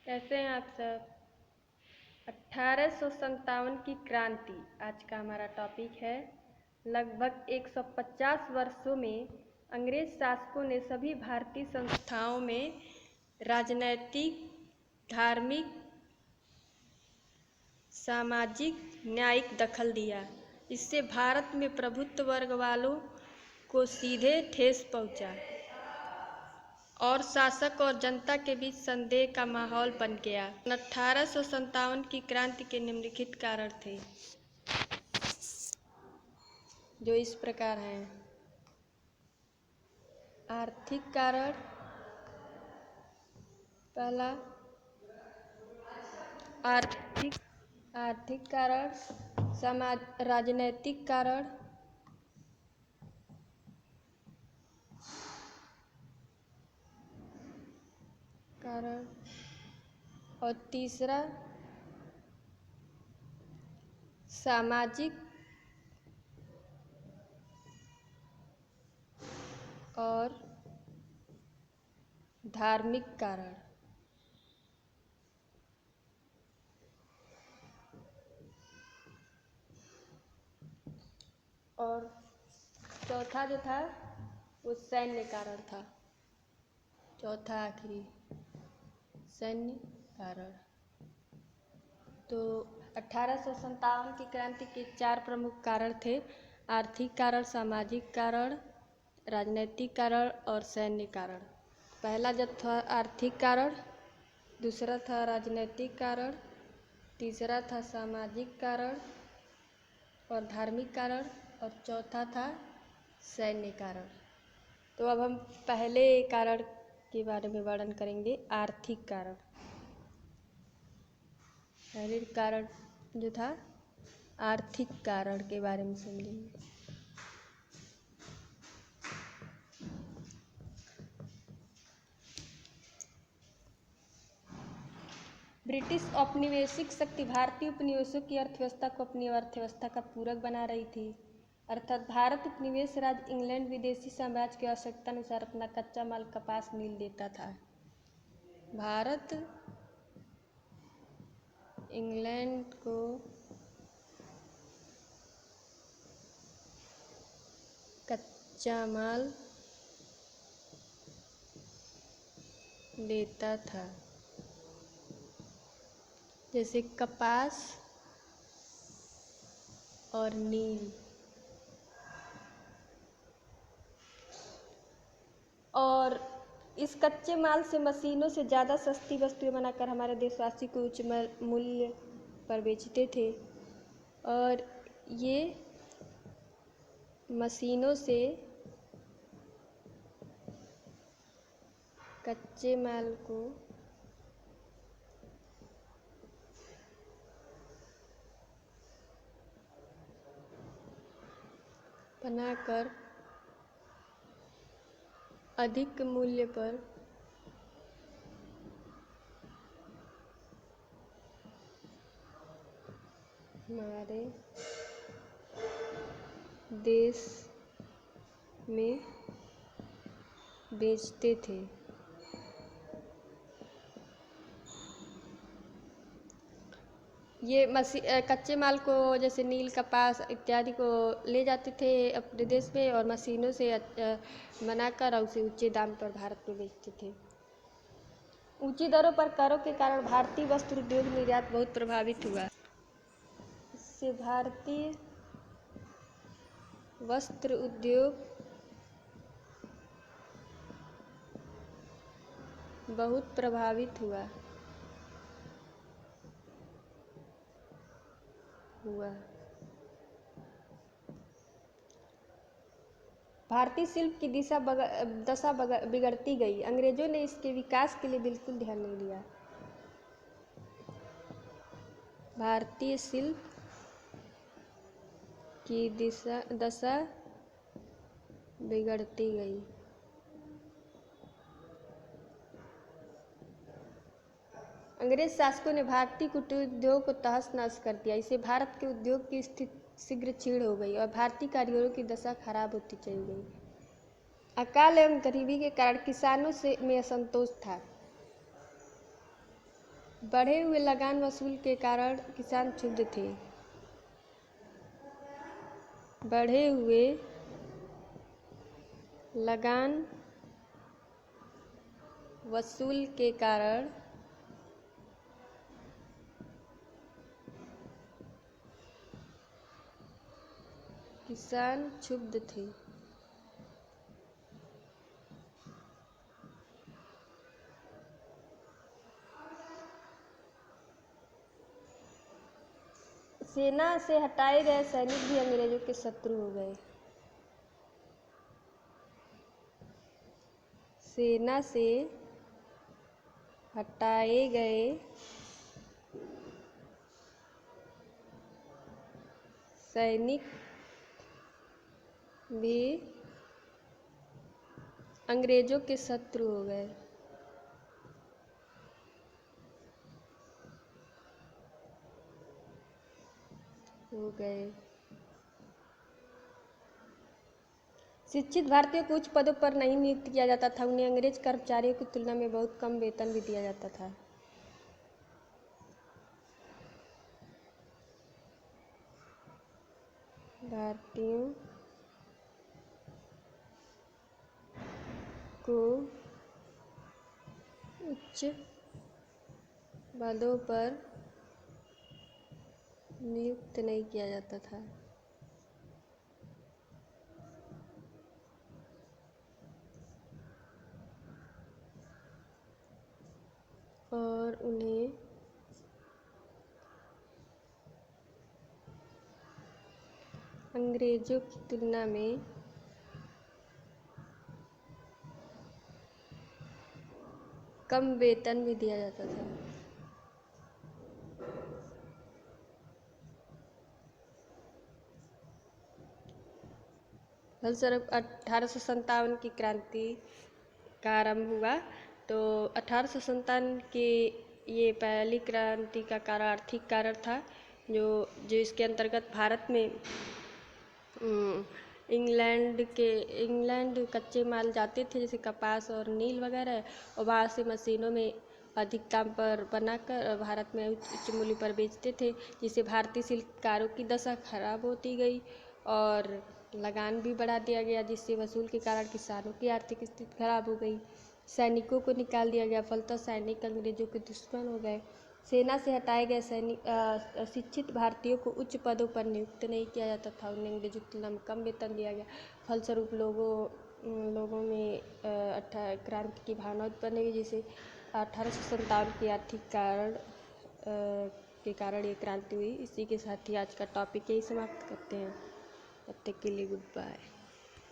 कैसे हैं आप सब। 1857 की क्रांति आज का हमारा टॉपिक है। लगभग 150 वर्षों में अंग्रेज शासकों ने सभी भारतीय संस्थाओं में राजनैतिक, धार्मिक, सामाजिक, न्यायिक दखल दिया। इससे भारत में प्रभुत्व वर्ग वालों को सीधे ठेस पहुंचा और शासक और जनता के बीच संदेह का माहौल बन गया। 1857 की क्रांति के निम्नलिखित कारण थे, जो इस प्रकार हैं। आर्थिक कारण, पहला आर्थिक कारण, राजनैतिक कारण और तीसरा सामाजिक और धार्मिक कारण। और चौथा जो था वो सैन्य कारण था। चौथा आखिरी सैन्य कारण। तो 1857 की क्रांति के 4 प्रमुख कारण थे: आर्थिक कारण, सामाजिक कारण, राजनैतिक कारण और सैन्य कारण। पहला जब था आर्थिक कारण, दूसरा था राजनैतिक कारण, तीसरा था सामाजिक कारण और धार्मिक कारण और चौथा था सैन्य कारण। तो अब हम पहले कारण के बारे में वर्णन करेंगे, आर्थिक कारण। पहले कारण जो था आर्थिक कारण के बारे में समझेंगे। ब्रिटिश औपनिवेशिक शक्ति भारतीय उपनिवेशों की अर्थव्यवस्था को अपनी अर्थव्यवस्था का पूरक बना रही थी। अर्थात भारत उपनिवेश राज्य इंग्लैंड विदेशी साम्राज्य की आवश्यकता अनुसार अपना कच्चा माल कपास नील देता था। भारत इंग्लैंड को कच्चा माल देता था, जैसे कपास और नील। और इस कच्चे माल से मशीनों से ज़्यादा सस्ती वस्तुएं बनाकर हमारे देशवासी को उच्च मूल्य पर बेचते थे। और ये मशीनों से कच्चे माल को बनाकर अधिक मूल्य पर हमारे देश में बेचते थे। ये कच्चे माल को, जैसे नील, कपास इत्यादि को ले जाते थे अपने देश में और मशीनों से बनाकर उसे ऊंचे दाम पर भारत में बेचते थे। ऊंची दरों पर करों के कारण भारतीय वस्त्र उद्योग निर्यात बहुत प्रभावित हुआ। इससे भारतीय वस्त्र उद्योग बहुत प्रभावित हुआ। भारतीय शिल्प की दशा बिगड़ती गई। अंग्रेजों ने इसके विकास के लिए बिल्कुल ध्यान नहीं दिया। भारतीय शिल्प की दशा बिगड़ती गई। अंग्रेज शासकों ने भारतीय कुटीर उद्योग को तहस नहस कर दिया। इससे भारत के उद्योग की स्थिति शीघ्र क्षीण हो गई और भारतीय कारीगरों की दशा खराब होती चली गई। अकाल एवं गरीबी के कारण किसानों में असंतोष था। बढ़े हुए लगान वसूल के कारण किसान क्षुब्ध थे। बढ़े हुए लगान वसूल के कारण किसान क्षुब्ध थे। सेना से हटाए गए सैनिक भी अंग्रेजों के शत्रु हो गए। सेना से हटाए गए सैनिक भी अंग्रेजों के शत्रु हो गए। शिक्षित भारतीयों को उच्च पदों पर नहीं नियुक्त किया जाता था। उन्हें अंग्रेज कर्मचारियों की तुलना में बहुत कम वेतन भी दिया जाता था। भारतीयों को उच्च पदों पर नियुक्त नहीं किया जाता था और उन्हें अंग्रेजों की तुलना में कम वेतन भी दिया जाता था। फलस्वरूप 1857 की क्रांति का आरंभ हुआ। तो 1857 के ये पहली क्रांति का कारण आर्थिक कारण था, जो इसके अंतर्गत भारत में इंग्लैंड कच्चे माल जाते थे, जैसे कपास और नील वगैरह, और वहाँ से मशीनों में अधिक दाम पर बनाकर भारत में उच्च मूल्य पर बेचते थे, जिससे भारतीय शिल्पकारों की दशा खराब होती गई और लगान भी बढ़ा दिया गया, जिससे वसूल के कारण किसानों की आर्थिक स्थिति खराब हो गई। सैनिकों को निकाल दिया गया, फलतः सैनिक अंग्रेजों के दुश्मन हो गए। सेना से हटाए गए शिक्षित भारतीयों को उच्च पदों पर नियुक्त नहीं किया जाता था। उन्हें अंग्रेजों की तुलना में कम वेतन दिया गया। फलस्वरूप लोगों में क्रांति की भावना उत्पन्न हुई, जिसे 1857 की आर्थिक कारण के कारण ये क्रांति हुई। इसी के साथ ही आज का टॉपिक यही समाप्त करते हैं। तब तक के लिए गुड बाय।